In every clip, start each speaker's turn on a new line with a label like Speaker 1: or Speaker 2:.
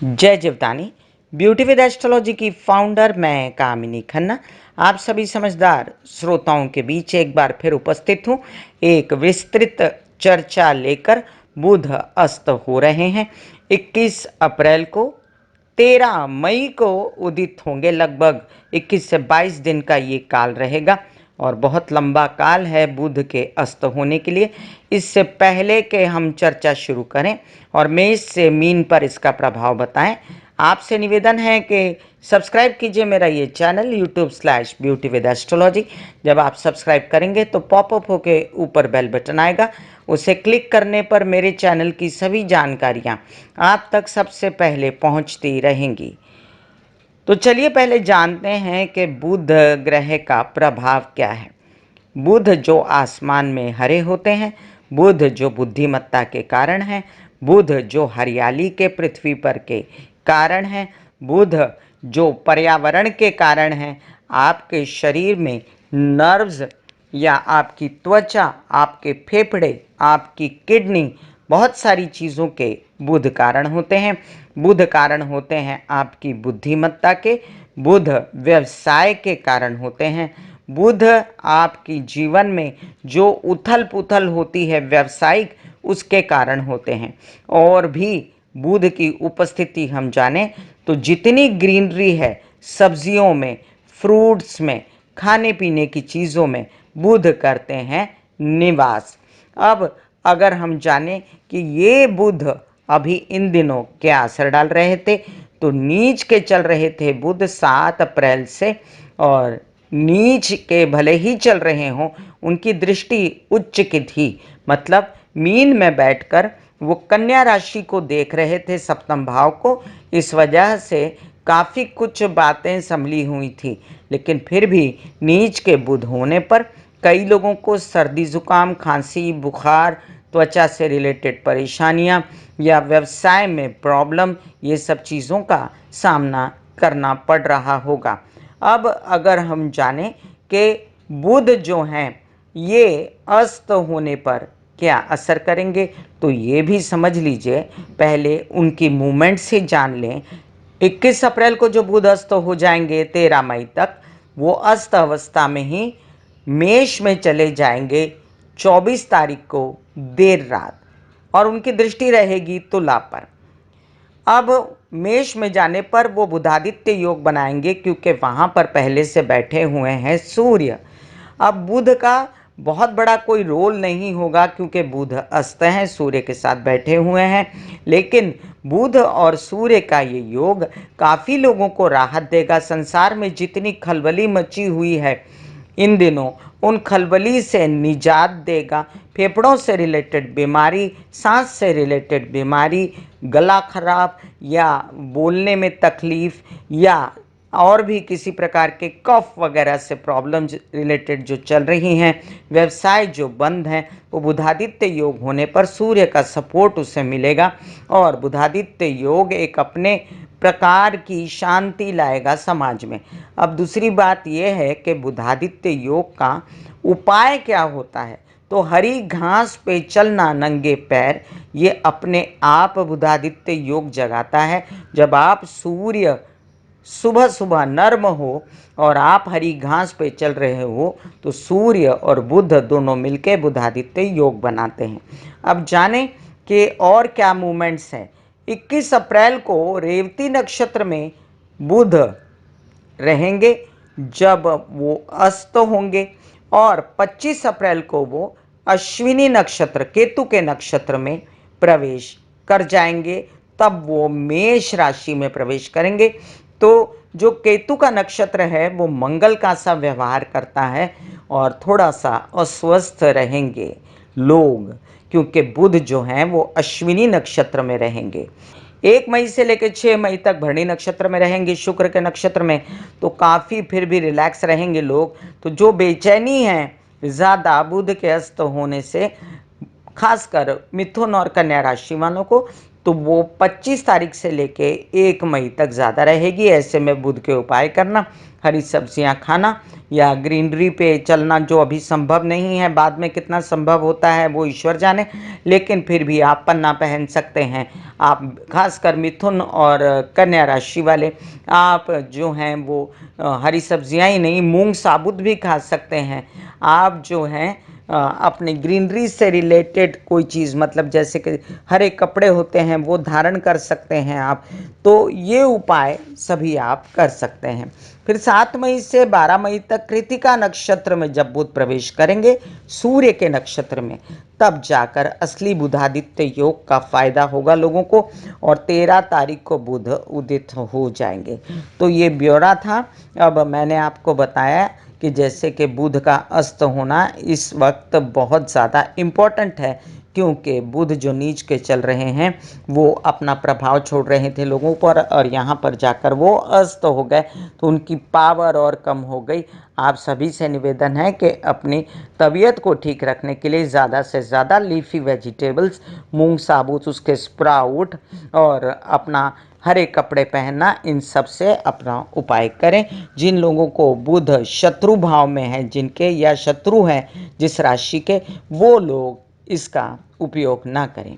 Speaker 1: जय Jivdani. Beauty with astrology की founder मैं कामिनी खन्ना आप सभी समझदार श्रोताओं के बीच एक बार फिर उपस्थित हूँ। एक विस्तृत चर्चा लेकर बुध अस्त हो रहे हैं 21 अप्रैल को। 13 मई को उदित होंगे। लगभग 21 से 22 दिन का ये काल रहेगा और बहुत लंबा काल है बुध के अस्त होने के लिए। इससे पहले कि हम चर्चा शुरू करें और मेष से मीन पर इसका प्रभाव बताएं, आपसे निवेदन है कि सब्सक्राइब कीजिए मेरा ये चैनल YouTube/ब्यूटी विद एस्ट्रोलॉजी। जब आप सब्सक्राइब करेंगे तो पॉपअप होके ऊपर बेल बटन आएगा, उसे क्लिक करने पर मेरे चैनल की सभी जानकारियां आप तक सबसे पहले पहुंचती रहेंगी। तो चलिए पहले जानते हैं कि बुध ग्रह का प्रभाव क्या है। बुध जो आसमान में हरे होते हैं, बुध जो बुद्धिमत्ता के कारण हैं, बुध जो हरियाली के पृथ्वी पर के कारण हैं, बुध जो पर्यावरण के कारण हैं, आपके शरीर में नर्व्स या आपकी त्वचा, आपके फेफड़े, आपकी किडनी, बहुत सारी चीज़ों के बुध कारण होते हैं। बुध कारण होते हैं आपकी बुद्धिमत्ता के, बुध व्यवसाय के कारण होते हैं, बुध आपकी जीवन में जो उथल पुथल होती है व्यावसायिक, उसके कारण होते हैं। और भी बुध की उपस्थिति हम जानें तो जितनी ग्रीनरी है सब्जियों में, फ्रूट्स में, खाने पीने की चीज़ों में बुध करते हैं निवास। अब अगर हम जानें कि ये बुध अभी इन दिनों क्या असर डाल रहे थे, तो नीच के चल रहे थे बुध 7 अप्रैल से, और नीच के भले ही चल रहे हों, उनकी दृष्टि उच्च की थी। मतलब मीन में बैठकर वो कन्या राशि को देख रहे थे, सप्तम भाव को। इस वजह से काफ़ी कुछ बातें संभली हुई थी, लेकिन फिर भी नीच के बुध होने पर कई लोगों को सर्दी जुकाम, खांसी, बुखार, त्वचा से रिलेटेड परेशानियां या व्यवसाय में प्रॉब्लम, ये सब चीज़ों का सामना करना पड़ रहा होगा। अब अगर हम जानें कि बुध जो हैं ये अस्त होने पर क्या असर करेंगे, तो ये भी समझ लीजिए। पहले उनकी मूवमेंट से जान लें। 21 अप्रैल को जो बुध अस्त हो जाएंगे 13 मई तक, वो अस्त अवस्था में ही मेष में चले जाएंगे 24 तारीख को देर रात, और उनकी दृष्टि रहेगी तुला पर। अब मेष में जाने पर वो बुधादित्य योग बनाएंगे, क्योंकि वहाँ पर पहले से बैठे हुए हैं सूर्य। अब बुध का बहुत बड़ा कोई रोल नहीं होगा, क्योंकि बुध अस्त हैं, सूर्य के साथ बैठे हुए हैं। लेकिन बुध और सूर्य का ये योग काफ़ी लोगों को राहत देगा। संसार में जितनी खलबली मची हुई है इन दिनों, उन खलबली से निजात देगा। फेफड़ों से रिलेटेड बीमारी, सांस से रिलेटेड बीमारी, गला खराब या बोलने में तकलीफ, या और भी किसी प्रकार के कफ वगैरह से प्रॉब्लम्स रिलेटेड जो चल रही हैं, व्यवसाय जो बंद हैं, वो बुधादित्य योग होने पर सूर्य का सपोर्ट उसे मिलेगा। और बुधादित्य योग एक अपने प्रकार की शांति लाएगा समाज में। अब दूसरी बात यह है कि बुधादित्य योग का उपाय क्या होता है, तो हरी घास पे चलना नंगे पैर, ये अपने आप बुधादित्य योग जगाता है। जब आप सूर्य सुबह सुबह नर्म हो और आप हरी घास पे चल रहे हो, तो सूर्य और बुध दोनों मिलकर बुधादित्य योग बनाते हैं। अब जानें कि और क्या मूवमेंट्स हैं। 21 अप्रैल को रेवती नक्षत्र में बुध रहेंगे जब वो अस्त होंगे, और 25 अप्रैल को वो अश्विनी नक्षत्र, केतु के नक्षत्र में प्रवेश कर जाएंगे। तब वो मेष राशि में प्रवेश करेंगे। तो जो केतु का नक्षत्र है वो मंगल का सा व्यवहार करता है, और थोड़ा सा अस्वस्थ रहेंगे लोग, क्योंकि बुध जो हैं वो अश्विनी नक्षत्र में रहेंगे। 1 मई से लेकर 6 मई तक भरणी नक्षत्र में रहेंगे, शुक्र के नक्षत्र में, तो काफ़ी फिर भी रिलैक्स रहेंगे लोग। तो जो बेचैनी है ज़्यादा बुध के अस्त होने से, खासकर मिथुन और कन्या राशि वालों को, तो वो 25 तारीख से लेके 1 मई तक ज़्यादा रहेगी। ऐसे में बुध के उपाय करना, हरी सब्जियां खाना या ग्रीनरी पे चलना, जो अभी संभव नहीं है, बाद में कितना संभव होता है वो ईश्वर जाने, लेकिन फिर भी आप पन्ना पहन सकते हैं। आप खासकर मिथुन और कन्या राशि वाले, आप जो हैं वो हरी सब्जियां ही नहीं, मूंग साबुत भी खा सकते हैं। आप जो हैं अपने ग्रीनरी से रिलेटेड कोई चीज़, मतलब जैसे कि हरे कपड़े होते हैं वो धारण कर सकते हैं आप। तो ये उपाय सभी आप कर सकते हैं। फिर 7 मई से 12 मई तक कृतिका नक्षत्र में जब बुध प्रवेश करेंगे सूर्य के नक्षत्र में, तब जाकर असली बुधादित्य योग का फायदा होगा लोगों को, और 13 तारीख को बुध उदित हो जाएंगे। तो ये ब्यौरा था। अब मैंने आपको बताया कि जैसे कि बुध का अस्त होना इस वक्त बहुत ज़्यादा इम्पोर्टेंट है, क्योंकि बुध जो नीच के चल रहे हैं वो अपना प्रभाव छोड़ रहे थे लोगों पर, और यहाँ पर जाकर वो अस्त हो गए तो उनकी पावर और कम हो गई। आप सभी से निवेदन है कि अपनी तबीयत को ठीक रखने के लिए ज़्यादा से ज़्यादा लीफी वेजिटेबल्स, मूंग साबुत, उसके स्प्राउट और अपना हरे कपड़े पहनना, इन सब से अपना उपाय करें। जिन लोगों को बुध शत्रु भाव में है, जिनके या शत्रु हैं जिस राशि के, वो लोग इसका उपयोग ना करें।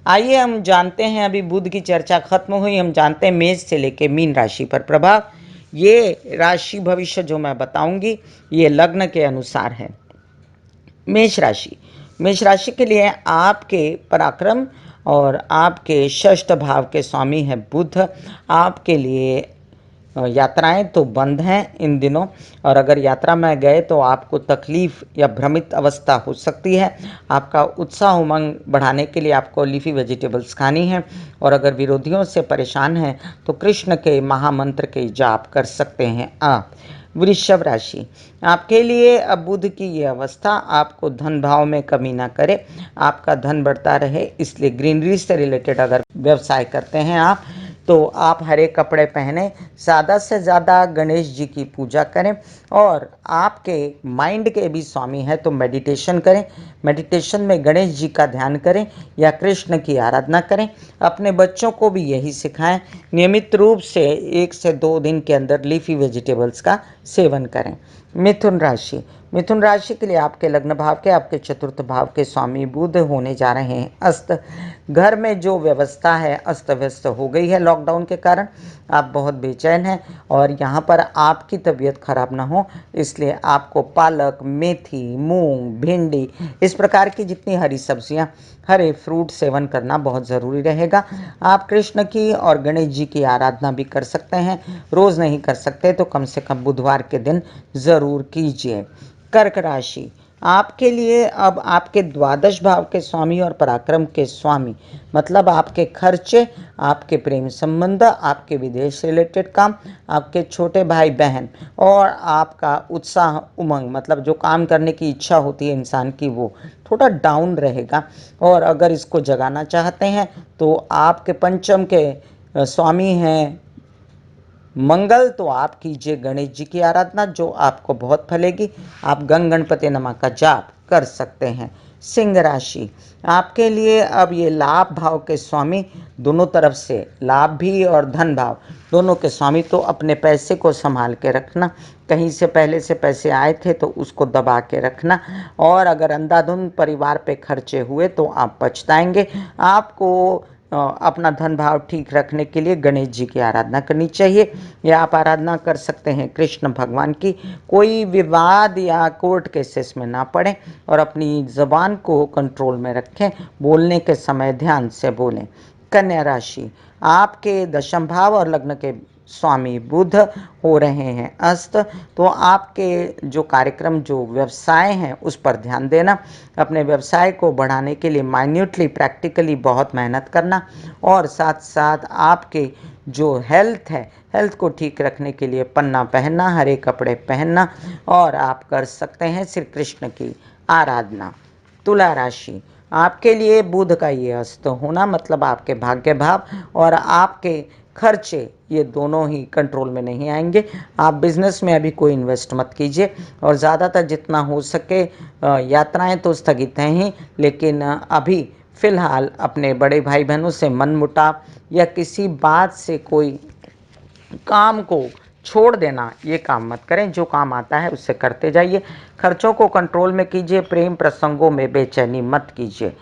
Speaker 1: आइए हम जानते हैं, अभी बुध की चर्चा खत्म हुई, हम जानते हैं मेष से लेकर मीन राशि पर प्रभाव। ये राशि भविष्य जो मैं बताऊंगी ये लग्न के अनुसार है। मेष राशि, मेष राशि के लिए आपके पराक्रम और आपके षष्ठ भाव के स्वामी है बुध। आपके लिए यात्राएं तो बंद हैं इन दिनों, और अगर यात्रा में गए तो आपको तकलीफ या भ्रमित अवस्था हो सकती है। आपका उत्साह उमंग बढ़ाने के लिए आपको लीफी वेजिटेबल्स खानी है, और अगर विरोधियों से परेशान हैं तो कृष्ण के महामंत्र के जाप कर सकते हैं आप। वृषभ राशि, आपके लिए अब बुध की ये अवस्था आपको धन भाव में कमी ना करे, आपका धन बढ़ता रहे, इसलिए ग्रीनरी से रिलेटेड अगर व्यवसाय करते हैं आप, तो आप हरे कपड़े पहने, ज़्यादा से ज़्यादा गणेश जी की पूजा करें, और आपके माइंड के भी स्वामी हैं तो मेडिटेशन करें। मेडिटेशन में गणेश जी का ध्यान करें या कृष्ण की आराधना करें। अपने बच्चों को भी यही सिखाएं। नियमित रूप से 1 से 2 दिन के अंदर लीफी वेजिटेबल्स का सेवन करें। मिथुन राशि, मिथुन राशि के लिए आपके लग्न भाव के, आपके चतुर्थ भाव के स्वामी बुध होने जा रहे हैं अस्त। घर में जो व्यवस्था है अस्त व्यस्त हो गई है लॉकडाउन के कारण, आप बहुत बेचैन हैं, और यहाँ पर आपकी तबीयत खराब ना हो इसलिए आपको पालक, मेथी, मूंग, भिंडी, इस प्रकार की जितनी हरी सब्जियाँ, हरे फ्रूट सेवन करना बहुत ज़रूरी रहेगा। आप कृष्ण की और गणेश जी की आराधना भी कर सकते हैं। रोज़ नहीं कर सकते तो कम से कम बुधवार के दिन ज़रूर कीजिए। कर्क राशि, आपके लिए अब आपके द्वादश भाव के स्वामी और पराक्रम के स्वामी, मतलब आपके खर्चे, आपके प्रेम संबंध, आपके विदेश से रिलेटेड काम, आपके छोटे भाई बहन, और आपका उत्साह उमंग, मतलब जो काम करने की इच्छा होती है इंसान की, वो थोड़ा डाउन रहेगा। और अगर इसको जगाना चाहते हैं तो आपके पंचम के स्वामी हैं मंगल, तो आप कीजिए गणेश जी की आराधना जो आपको बहुत फलेगी। आप गंग गणपति नमः का जाप कर सकते हैं। सिंह राशि, आपके लिए अब ये लाभ भाव के स्वामी, दोनों तरफ से लाभ भी और धन भाव दोनों के स्वामी, तो अपने पैसे को संभाल के रखना। कहीं से पहले से पैसे आए थे तो उसको दबा के रखना, और अगर अंधाधुंध परिवार पे खर्चे हुए तो आप पछताएंगे। आपको अपना धन भाव ठीक रखने के लिए गणेश जी की आराधना करनी चाहिए, या आप आराधना कर सकते हैं कृष्ण भगवान की। कोई विवाद या कोर्ट केसेस में ना पड़े, और अपनी ज़बान को कंट्रोल में रखें, बोलने के समय ध्यान से बोलें। कन्या राशि, आपके दशम भाव और लग्न के स्वामी बुध हो रहे हैं अस्त, तो आपके जो कार्यक्रम, जो व्यवसाय हैं उस पर ध्यान देना। अपने व्यवसाय को बढ़ाने के लिए माइन्यूटली प्रैक्टिकली बहुत मेहनत करना, और साथ साथ आपके जो हेल्थ है, हेल्थ को ठीक रखने के लिए पन्ना पहनना, हरे कपड़े पहनना, और आप कर सकते हैं श्री कृष्ण की आराधना। तुला राशि, आपके लिए बुध का ये अस्त होना, मतलब आपके भाग्य भाव और आपके खर्चे, ये दोनों ही कंट्रोल में नहीं आएंगे। आप बिजनेस में अभी कोई इन्वेस्ट मत कीजिए, और ज़्यादातर जितना हो सके यात्राएं तो स्थगित हैं ही, लेकिन अभी फिलहाल अपने बड़े भाई बहनों से मनमुटाव या किसी बात से कोई काम को छोड़ देना, ये काम मत करें। जो काम आता है उससे करते जाइए। खर्चों को कंट्रोल में कीजिए। प्रेम प्रसंगों में बेचैनी मत कीजिए।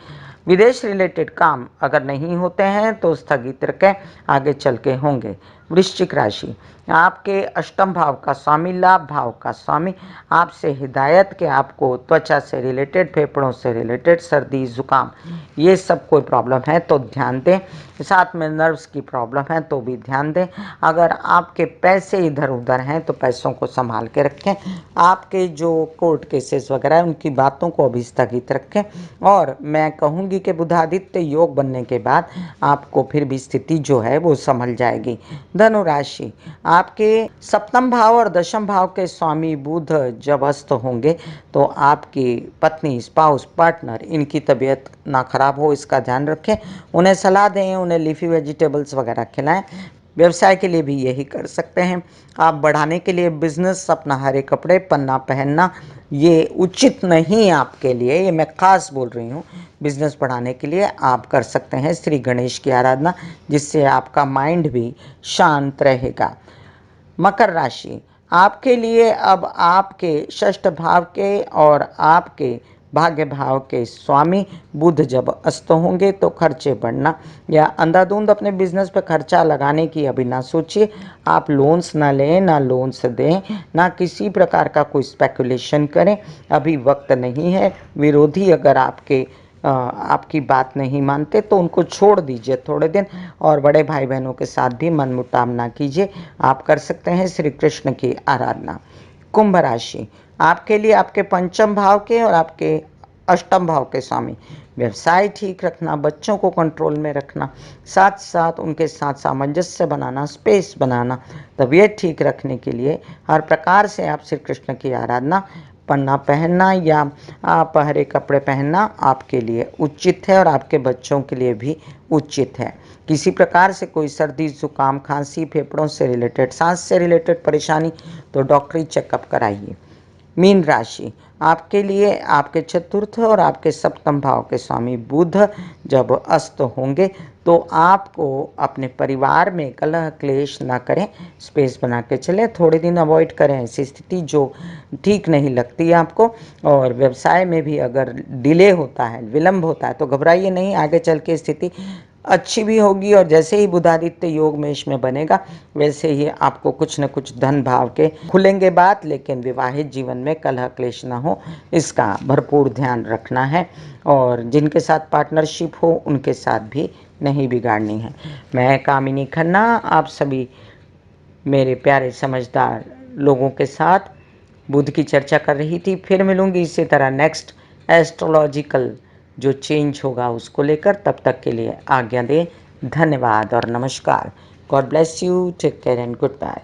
Speaker 1: विदेश रिलेटेड काम अगर नहीं होते हैं तो स्थगित रखें, आगे चल के होंगे। वृश्चिक राशि, आपके अष्टम भाव का स्वामी, लाभ भाव का स्वामी आपसे हिदायत के आपको त्वचा से रिलेटेड, फेफड़ों से रिलेटेड, सर्दी जुकाम ये सब कोई प्रॉब्लम है तो ध्यान दें। साथ में नर्व्स की प्रॉब्लम है तो भी ध्यान दें। अगर आपके पैसे इधर उधर हैं तो पैसों को संभाल के रखें। आपके जो कोर्ट केसेस वगैरह हैं उनकी बातों को अभी स्थगित रखें। और मैं कहूँगी कि बुधादित्य योग बनने के बाद आपको फिर भी स्थिति जो है वो संभल जाएगी। धनु राशि, आपके सप्तम भाव और दशम भाव के स्वामी बुध जब अस्त होंगे तो आपकी पत्नी, स्पाउस, पार्टनर इनकी तबीयत ना खराब हो इसका ध्यान रखें। उन्हें सलाह दें, उन्हें लीफी वेजिटेबल्स वगैरह खिलाएं। व्यवसाय के लिए भी यही कर सकते हैं। आप बढ़ाने के लिए बिजनेस, अपना हरे कपड़े पन्ना पहनना ये उचित नहीं आपके लिए, ये मैं खास बोल रही हूँ। बिजनेस बढ़ाने के लिए आप कर सकते हैं श्री गणेश की आराधना, जिससे आपका माइंड भी शांत रहेगा। मकर राशि, आपके लिए अब आपके षष्ठ भाव के और आपके भाग्य भाव के स्वामी बुध जब अस्त होंगे तो खर्चे बढ़ना या अंधाधुंध अपने बिजनेस पे खर्चा लगाने की अभी ना सोचिए। आप लोन्स ना लें, ना लोन्स दें, ना किसी प्रकार का कोई स्पेकुलेशन करें, अभी वक्त नहीं है। विरोधी अगर आपकी बात नहीं मानते तो उनको छोड़ दीजिए थोड़े दिन। और बड़े भाई बहनों के साथ भी मनमुटाव ना कीजिए। आप कर सकते हैं श्री कृष्ण की आराधना। कुंभ राशि, आपके लिए आपके पंचम भाव के और आपके अष्टम भाव के स्वामी व्यवसाय ठीक रखना, बच्चों को कंट्रोल में रखना, साथ साथ उनके साथ सामंजस्य बनाना, स्पेस बनाना, तबीयत ठीक रखने के लिए हर प्रकार से आप श्री कृष्ण की आराधना, पन्ना पहनना या आप हरे कपड़े पहनना आपके लिए उचित है और आपके बच्चों के लिए भी उचित है। किसी प्रकार से कोई सर्दी जुकाम खांसी, फेफड़ों से रिलेटेड, सांस से रिलेटेड परेशानी तो डॉक्टरी चेकअप कराइए। मीन राशि, आपके लिए आपके चतुर्थ और आपके सप्तम भाव के स्वामी बुध जब अस्त होंगे तो आपको अपने परिवार में कलह क्लेश ना करें, स्पेस बना के चलें, थोड़े दिन अवॉइड करें ऐसी स्थिति जो ठीक नहीं लगती आपको। और व्यवसाय में भी अगर डिले होता है, विलंब होता है तो घबराइए नहीं, आगे चल के स्थिति अच्छी भी होगी। और जैसे ही बुधादित्य योग में इसमें बनेगा वैसे ही आपको कुछ न कुछ धन भाव के खुलेंगे बात, लेकिन विवाहित जीवन में कलह क्लेश ना हो इसका भरपूर ध्यान रखना है। और जिनके साथ पार्टनरशिप हो उनके साथ भी नहीं बिगाड़नी है। मैं कामिनी खन्ना आप सभी मेरे प्यारे समझदार लोगों के साथ बुध की चर्चा कर रही थी। फिर मिलूंगी इसी तरह नेक्स्ट एस्ट्रोलॉजिकल जो चेंज होगा उसको लेकर। तब तक के लिए आज्ञा दें। धन्यवाद और नमस्कार। God bless you, take care and good bye.